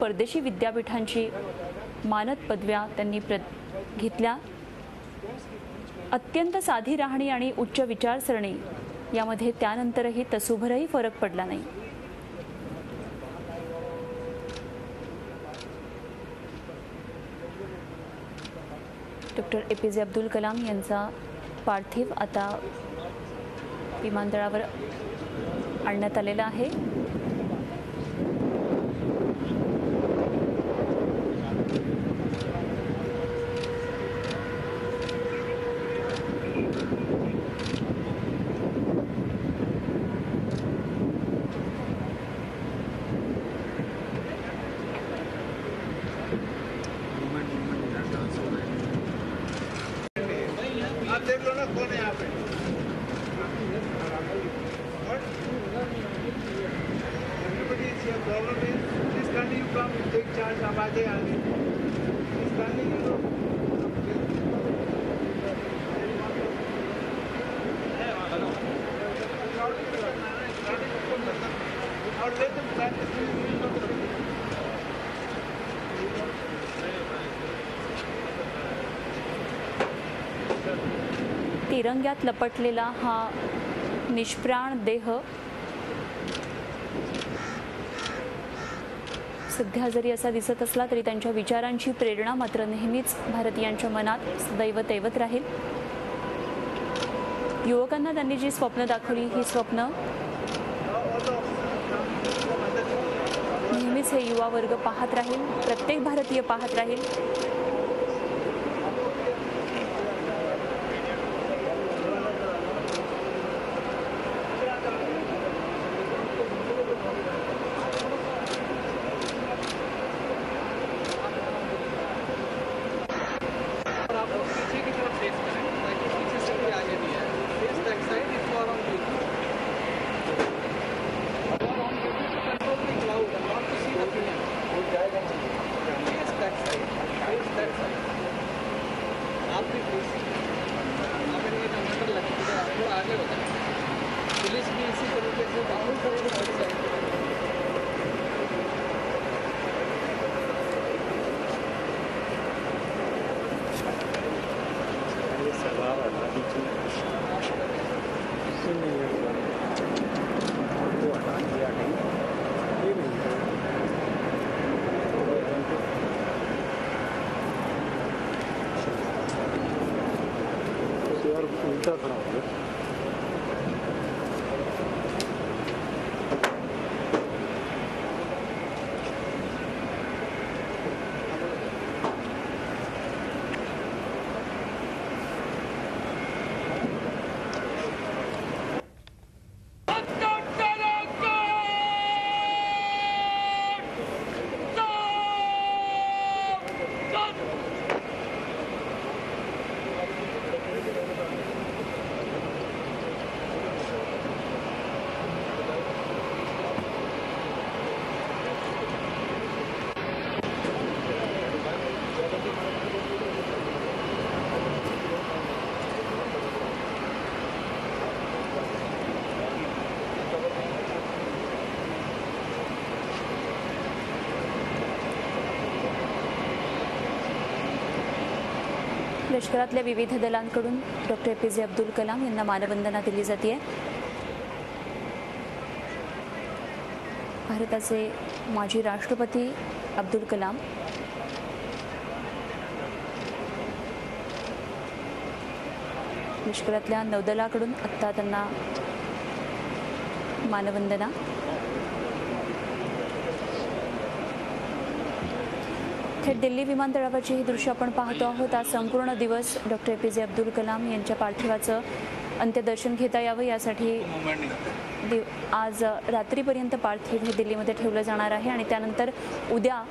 परदेशी विद्यापीठांची मानद पदव्या त्यांनी घेतल्या। अत्यंत साधी राहणी आणि उच्च विचारसरणी यामध्ये त्यानंतरही तसूभरही फरक पडला नाही। डॉक्टर APJ अब्दुल कलाम यांचा पार्थिव आता विमानतळावर आणण्यात आलेला आहे। तिरंग्यात लपटलेला हा निष्प्राण देह सध्या जरी असा दिसत असला तरी त्यांच्या विचारांची प्रेरणा मात्र नेहमीच भारतीयांच्या मनात सदैव तेवत राहील। युवकांना त्यांनी जी स्वप्न दाखवली ही स्वप्न नेहमीच हे युवा वर्ग पाहत राहील, प्रत्येक भारतीय पाहत राहील। लष्करातल्या विविध दलांकडून डॉक्टर APJ अब्दुल कलाम यांना मानवंदना दिली जाते। भारताचे माजी राष्ट्रपती अब्दुल कलाम लष्करातल्या नौदलाकडून आता त्यांना मानवंदना। थेट दिल्ली विमानतळावरची ही दृश्य आपण पाहतो आहोत। आज संपूर्ण दिवस डॉक्टर APJ अब्दुल कलाम यांच्या पार्थिवाचं अंत्यदर्शन घेता यावं यासाठी आज रात्रीपर्यंत पार्थिव हे दिल्लीमध्ये ठेवलं जाणार आहे आणि त्यानंतर उद्या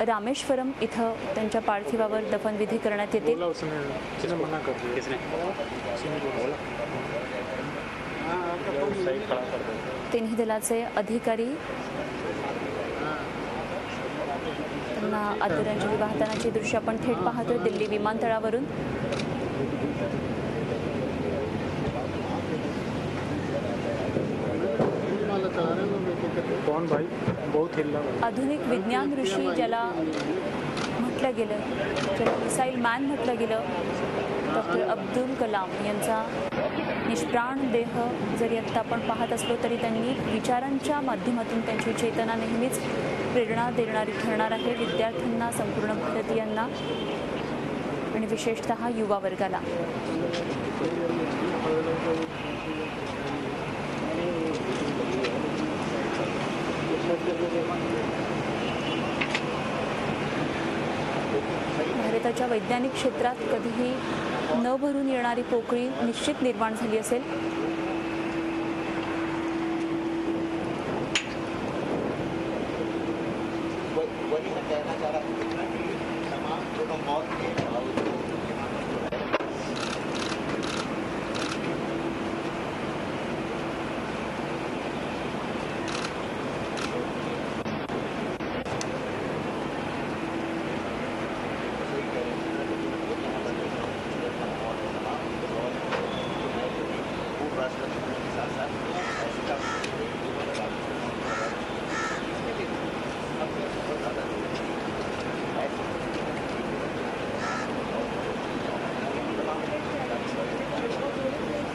रामेश्वरम इथं त्यांच्या पार्थिवावर दफनविधी करण्यात येतील। तिन्ही दलाचे अधिकारी त्यांना आदरांजली वाहतानाची दृश्य आपण थेट पाहतोय दिल्ली विमानतळावरून। कौन भाई बहुत हिल्ला भाई. आधुनिक विज्ञान ऋषी ज्याला म्हटलं गेलं, ज्याला मिसाईल मॅन म्हटलं गेलं, डॉक्टर अब्दुल कलाम यांचा निष्प्राण देह जरी आत्ता आपण पाहत असलो तरी त्यांनी विचारांच्या माध्यमातून त्यांची चेतना नेहमीच प्रेरणा देणारी ठरणार आहे विद्यार्थ्यांना, संपूर्ण भारतीयांना आणि विशेषतः युवा वर्गाला. भारताच्या वैज्ञानिक क्षेत्रात कधीही न भरून येणारी पोकळी निश्चित निर्माण झाली असेल.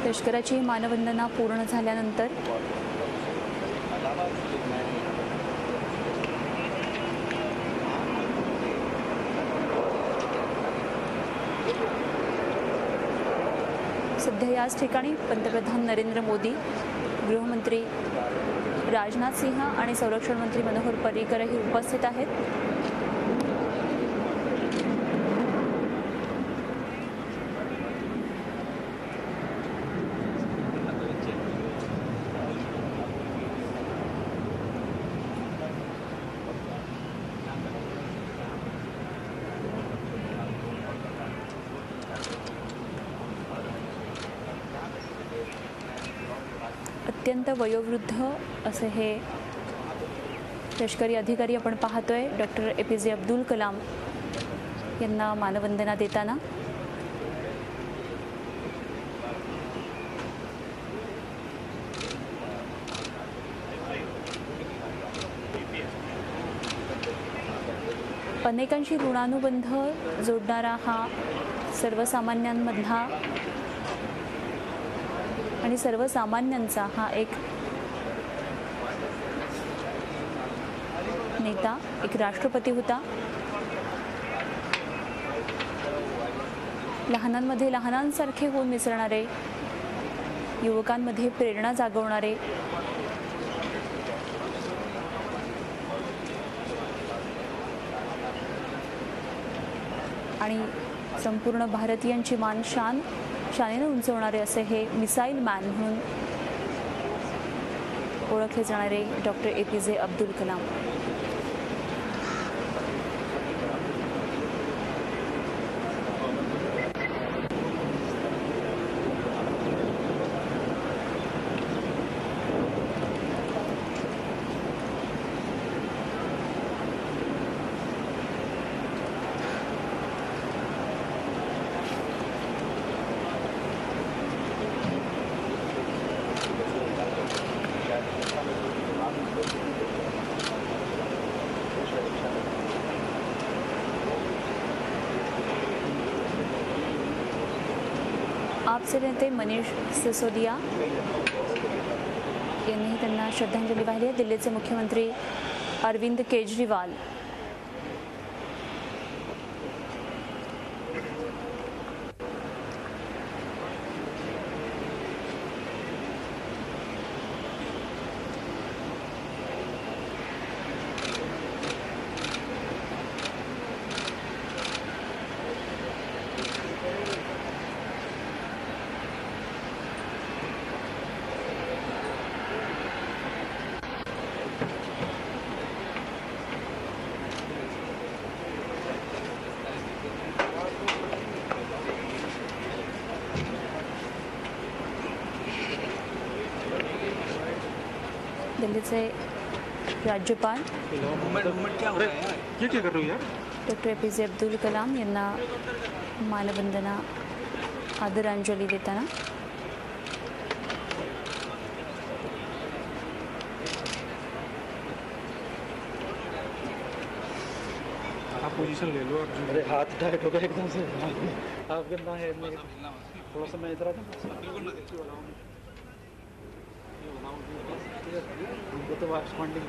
लष्कराची मानवंदना पूर्ण झाल्यानंतर सध्या याच ठिकाणी पंतप्रधान नरेंद्र मोदी, गृहमंत्री राजनाथ सिंह आणि संरक्षण मंत्री मनोहर पर्रिकरही उपस्थित आहेत. अत्यंत वयोवृद्ध असे हे लष्करी अधिकारी आपण पाहतोय डॉक्टर APJ अब्दुल कलाम यांना मानवंदना देताना. अनेकांशी ऋणानुबंध जोडणारा हा सर्वसामान्यांमधला आणि सर्वसामान्यांचा हा एक नेता, एक राष्ट्रपती होता. लहानांमध्ये लहानांसारखे होऊन मिसळणारे, युवकांमध्ये प्रेरणा जागवणारे, आणि संपूर्ण भारतीयांची मान शानेने उंचवणारे असे हे मिसाईल मॅन म्हणून ओळखले जाणारे डॉक्टर APJ अब्दुल कलाम. आपचे नेते मनीष सिसोदिया यांनीही त्यांना श्रद्धांजली वाहिली आहे. दिल्लीचे मुख्यमंत्री अरविंद केजरीवाल, दिल्लीचे राज्यपाल डॉक्टर APJ अब्दुल कलाम यांना मानवंदना, आदरांजली देताना. आप पोजीशन ले लो आप। अरे हाथ टाइट हो गया एकदम से। आप कितना है थोड़ा सा मैं इधर आता हमको तो फंडिंग।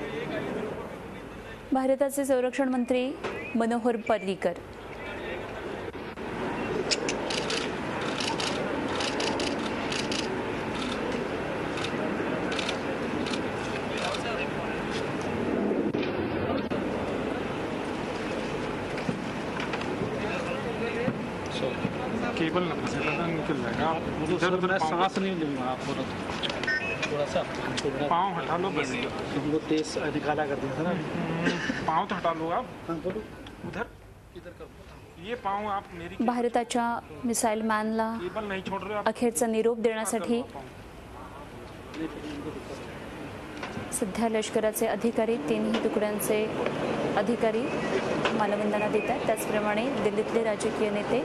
भारताचे संरक्षण मंत्री मनोहर पर्रिकर केबल ना फंसे वरना निकल जाएगा। आप सर मैं सांस नहीं लूँगा आप थोड़ा सा पाँव हटा लो बस। हमको तेज निकाला कर दिया था ना। पाँव तो हटा लो आप। हाँ बोलो उधर इधर कर। ये पाँव आप मेरी भारताच्या मिसाईल मॅनला केबल नहीं छोड़ रहे आप। अखेरचा निरोप देण्यासाठी सध्या लष्कराचे अधिकारी तीनही तुकड्यांचे अधिकारी मानवंदना देत आहेत। त्याचप्रमाणे दिल्लीतले राजकीय नेते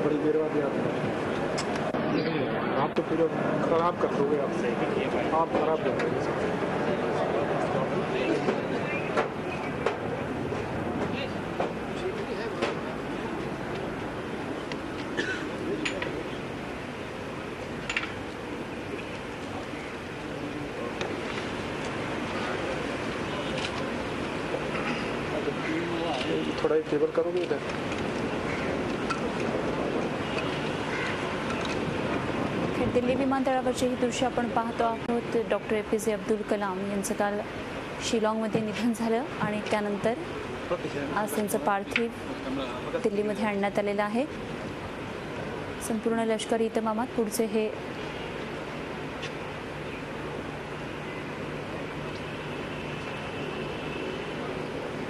बड़ी देर बाद याद आप तो फिर खराब कर दोगे आप खराब कर दोगे। थोड़ा ही केबल करोगे इधर। दिल्ली विमानतळावरची ही दृश्य आपण पाहतो आहोत। डॉक्टर APJ अब्दुल कलाम यांचं काल शिलाँगमध्ये निधन झालं आणि त्यानंतर आज त्यांचं पार्थिव दिल्लीमध्ये आणण्यात आलेलं आहे। संपूर्ण लष्करी इतमामात पुढचे हे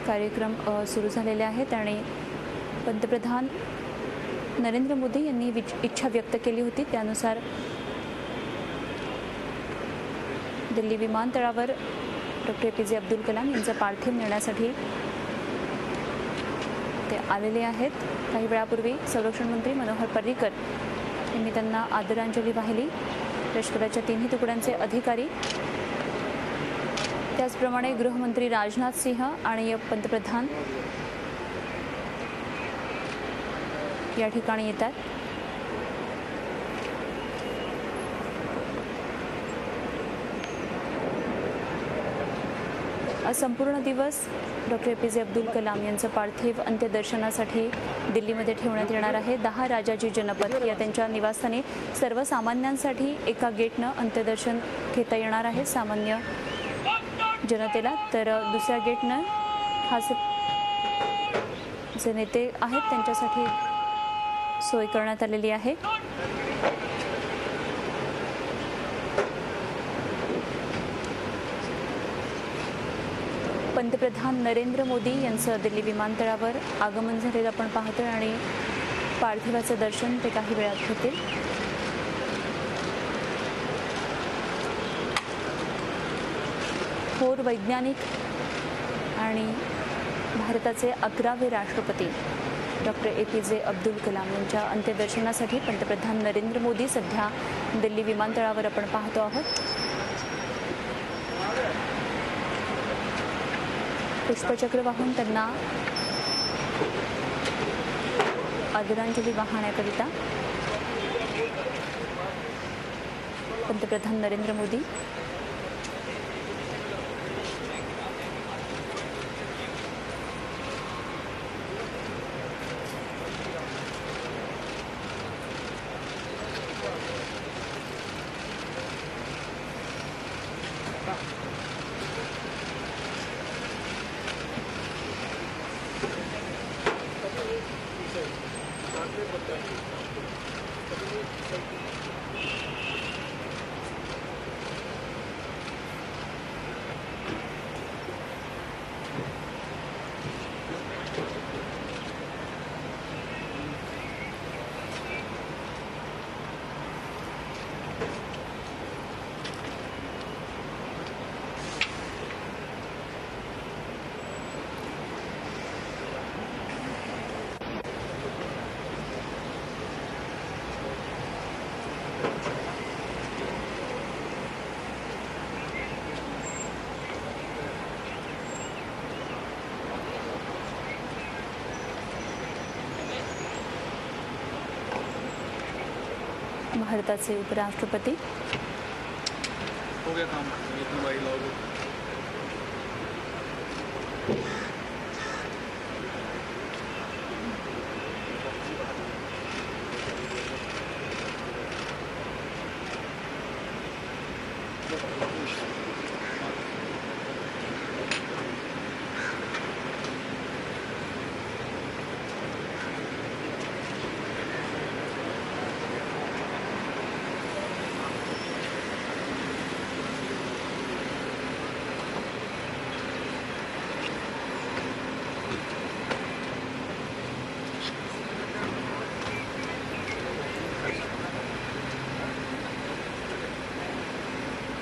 कार्यक्रम सुरू झालेले आहेत आणि पंतप्रधान नरेंद्र मोदी यांनी इच्छा व्यक्त केली होती त्यानुसार दिल्ली विमानतळावर डॉक्टर APJ अब्दुल कलाम यांचं पार्थिव नेण्यासाठी ते आलेले आहेत। काही वेळापूर्वी संरक्षण मंत्री मनोहर पर्रिकर यांनी त्यांना आदरांजली वाहिली। लष्कराच्या तिन्ही तुकड्यांचे अधिकारी त्याचप्रमाणे गृहमंत्री राजनाथ सिंह आणि पंतप्रधान या ठिकाणी येतात। आज संपूर्ण दिवस डॉक्टर APJ अब्दुल कलाम यांचं पार्थिव अंत्यदर्शनासाठी दिल्लीमध्ये ठेवण्यात येणार आहे। 10 राजाजी जनपथ या त्यांच्या निवासस्थानी सर्वसामान्यांसाठी एका गेटनं अंत्यदर्शन घेता येणार आहे सामान्य जनतेला, तर दुसऱ्या गेटनं खास जे नेते आहेत त्यांच्यासाठी सोय करण्यात आलेली आहे। पंतप्रधान नरेंद्र मोदी यांचं दिल्ली विमानतळावर आगमन झालेलं आपण पाहतोय आणि पार्थिवाचं दर्शन ते काही वेळात होतील। थोर वैज्ञानिक आणि भारताचे 11वे राष्ट्रपती डॉक्टर APJ अब्दुल कलाम यांच्या अंत्यदर्शनासाठी पंतप्रधान नरेंद्र मोदी सध्या दिल्ली विमानतळावर आपण पाहतो आहोत। पुष्पचक्र वाहून त्यांना आदरांजली वाहण्याकरिता पंतप्रधान नरेंद्र मोदी भारताचे उपराष्ट्रपती हो गया काम इतना भाई लोग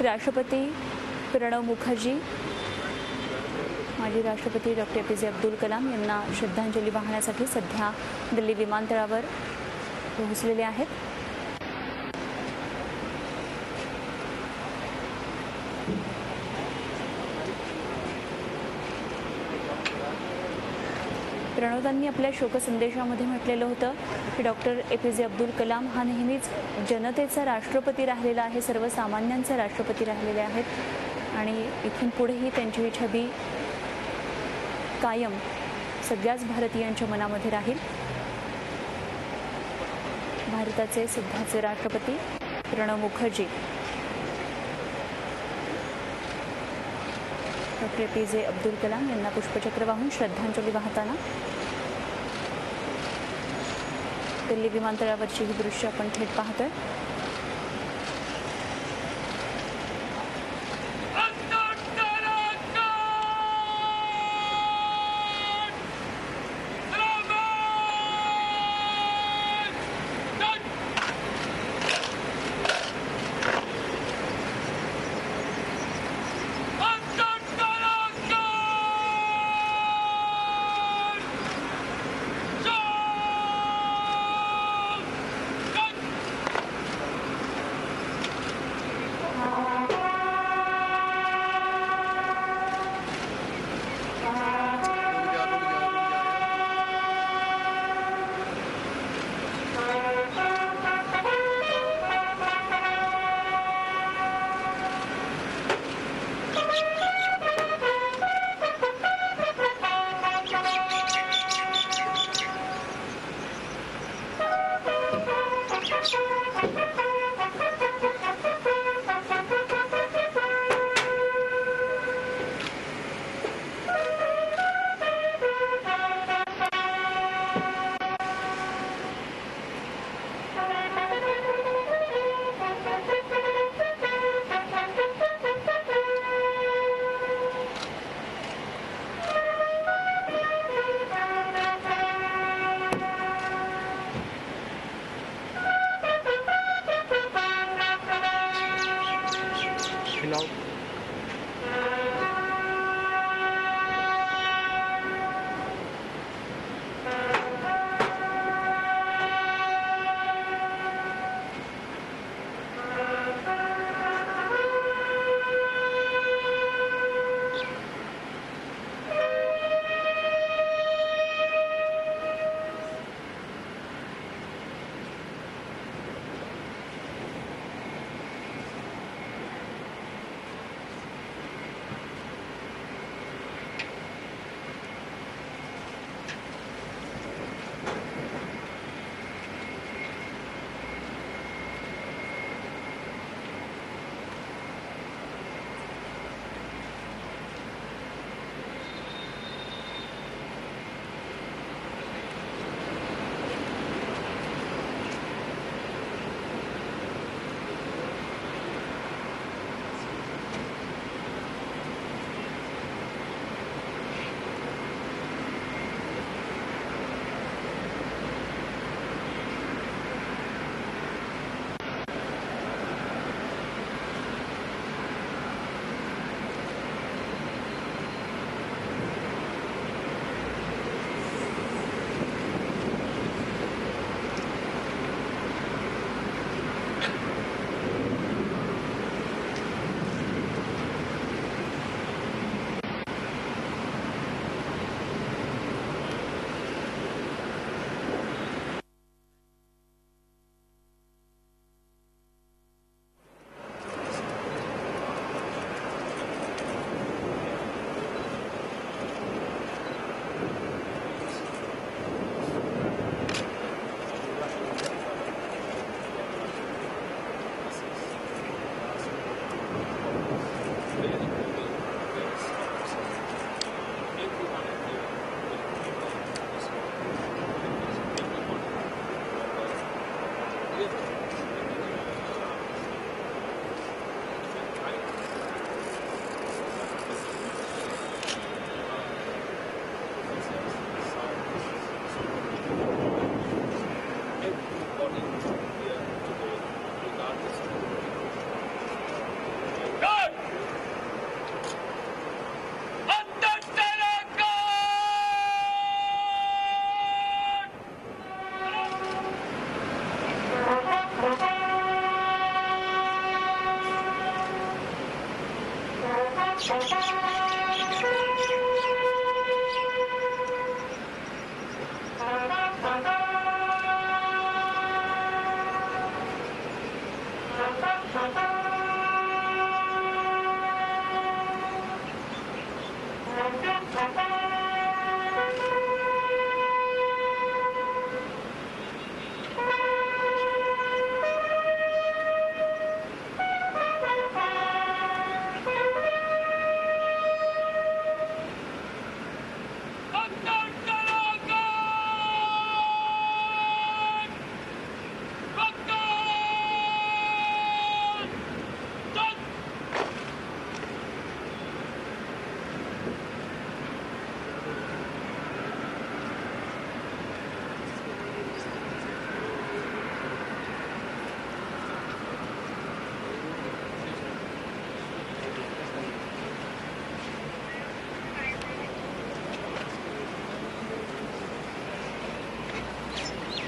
राष्ट्रपती प्रणव मुखर्जी, माजी राष्ट्रपती डॉक्टर APJ अब्दुल कलाम यांना श्रद्धांजली वाहण्यासाठी सध्या दिल्ली विमानतळावर पोहोचलेले आहेत. प्रणवतांनी आपल्या शोकसंदेशामध्ये म्हटलेलं होतं की डॉक्टर APJ अब्दुल कलाम हा नेहमीच जनतेचा राष्ट्रपती राहिलेला आहे, सर्वसामान्यांचा राष्ट्रपती राहिलेले आहेत आणि इथून पुढेही त्यांची ही छबी कायम सगळ्याच भारतीयांच्या मनामध्ये राहील. भारताचे सध्याचे राष्ट्रपती प्रणव मुखर्जी डॉक्टर APJ अब्दुल कलाम यांना पुष्पचक्र वाहून श्रद्धांजली वाहताना दिल्ली विमानतळावरची ही दृश्य आपण थेट पाहतोय.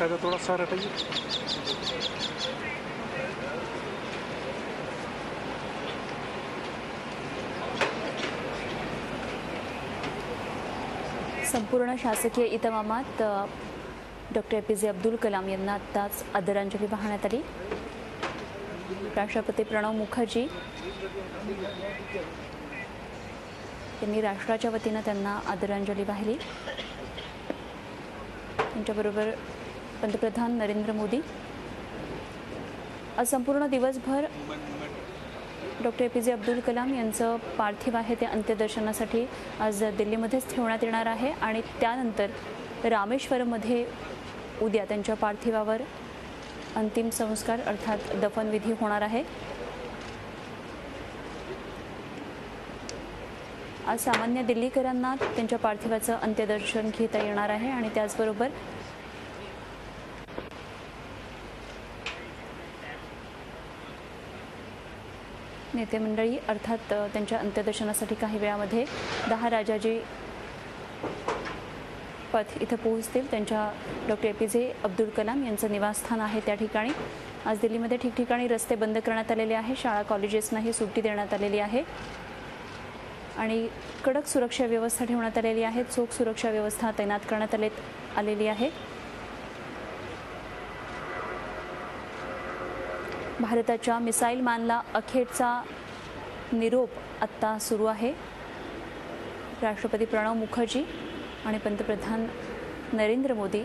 तो थोड़ा सा हटाइए। संपूर्ण शासकीय इतमामात डॉक्टर APJ अब्दुल कलाम यांना आत्ताच आदरांजली वाहण्यात आली। राष्ट्रपती प्रणव मुखर्जी यांनी राष्ट्राच्या वतीनं त्यांना आदरांजली वाहिली। त्यांच्याबरोबर पंतप्रधान नरेंद्र मोदी। आज संपूर्ण दिवसभर डॉक्टर APJ अब्दुल कलाम यांचं पार्थिव आहे ते अंत्यदर्शनासाठी आज दिल्लीमध्येच ठेवण्यात येणार आहे आणि त्यानंतर रामेश्वरममध्ये उद्या त्यांच्या पार्थिवावर अंतिम संस्कार अर्थात दफनविधी होणार आहे। आज सामान्य दिल्लीकरांना त्यांच्या पार्थिवाचं अंत्यदर्शन घेता येणार आहे आणि त्याचबरोबर नेते मंडळी अर्थात त्यांच्या अंत्यदर्शनासाठी काही वेळामध्ये 10 राजाजी पथ इथं पोहोचतील। त्यांच्या डॉक्टर APJ अब्दुल कलाम यांचं निवासस्थान आहे त्या ठिकाणी आज दिल्लीमध्ये ठिकठिकाणी रस्ते बंद करण्यात आलेले आहे। शाळा कॉलेजेसनाही सुट्टी देण्यात आलेली आहे आणि कडक सुरक्षा व्यवस्था ठेवण्यात आलेली आहे। चोख सुरक्षा व्यवस्था तैनात करण्यात आलेली आहे। भारताच्या मिसाईल मॅनला अखेरचा निरोप आत्ता सुरू आहे। राष्ट्रपती प्रणव मुखर्जी आणि पंतप्रधान नरेंद्र मोदी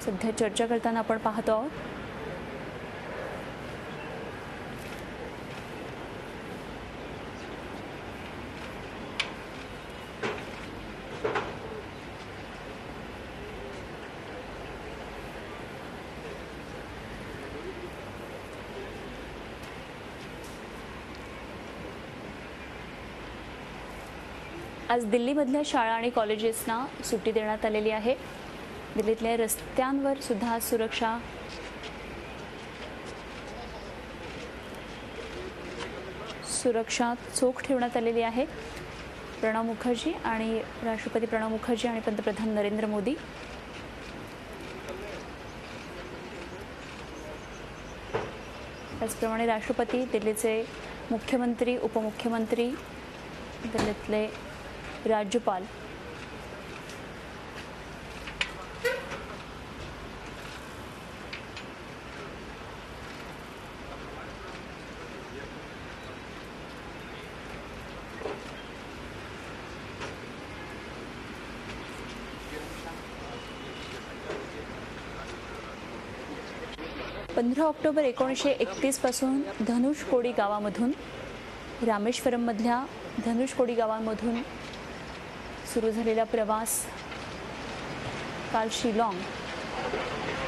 सध्या चर्चा करताना आपण पाहतो आहोत। आज दिल्लीमधल्या शाळा आणि कॉलेजेसना सुट्टी देण्यात आलेली आहे। दिल्लीतल्या रस्त्यांवर सुद्धा सुरक्षा चोख ठेवण्यात आलेली आहे। राष्ट्रपती प्रणव मुखर्जी आणि पंतप्रधान नरेंद्र मोदी त्याचप्रमाणे राष्ट्रपती, दिल्लीचे मुख्यमंत्री, उपमुख्यमंत्री, दिल्लीतले राज्यपाल ऑक्टोबर 1931 पासून धनुषकोडी गावामधून रामेश्वरममधल्या धनुषकोडी गावामधून सुरू झालेला प्रवास काल शिलाँग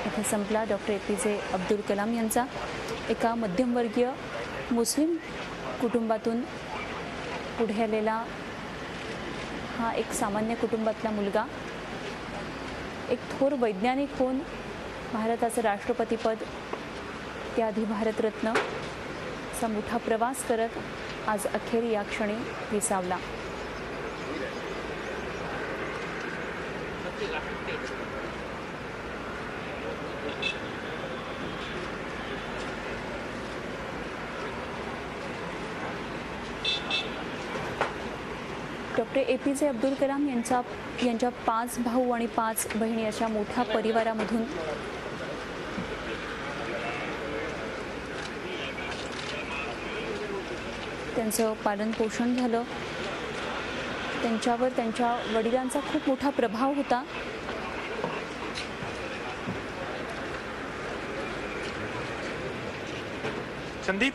इथे संपला। डॉक्टर APJ अब्दुल कलाम यांचा एका मध्यमवर्गीय मुस्लिम कुटुंबातून पुढे आलेला हा एक सामान्य कुटुंबातला मुलगा एक थोर वैज्ञानिक होऊन भारताचं राष्ट्रपतीपद त्याआधी भारतरत्न असा मोठा प्रवास करत आज अखेर या क्षणी विसावला। डॉक्टर APJ अब्दुल कलाम यांच्या 5 भाऊ आणि 5 बहिणी अशा मोठ्या परिवारामधून त्यांचं पालनपोषण झालं. त्यांच्यावर त्यांच्या वडिलांचा खूप मोठा प्रभाव होता. संदीप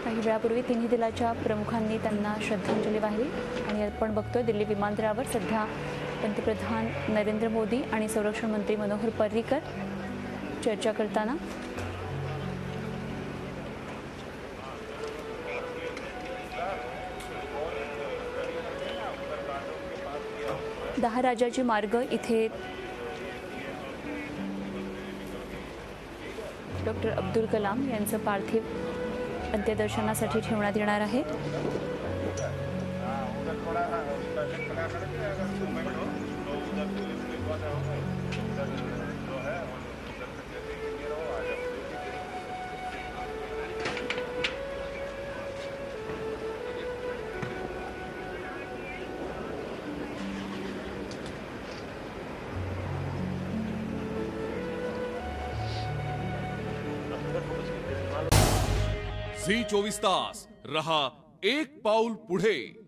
काही वेळापूर्वी तिन्ही दलाच्या प्रमुखांनी त्यांना श्रद्धांजली वाहिली आणि आपण बघतोय दिल्ली विमानतळावर सध्या पंतप्रधान नरेंद्र मोदी आणि संरक्षण मंत्री मनोहर पर्रिकर चर्चा करताना. दहा राजाजी मार्ग इथे डॉक्टर अब्दुल कलाम यांचं पार्थिव अंत्यदर्शनासाठी ठेवण्यात येणार आहे. झी 24 तास रहा एक पाऊल पुढे.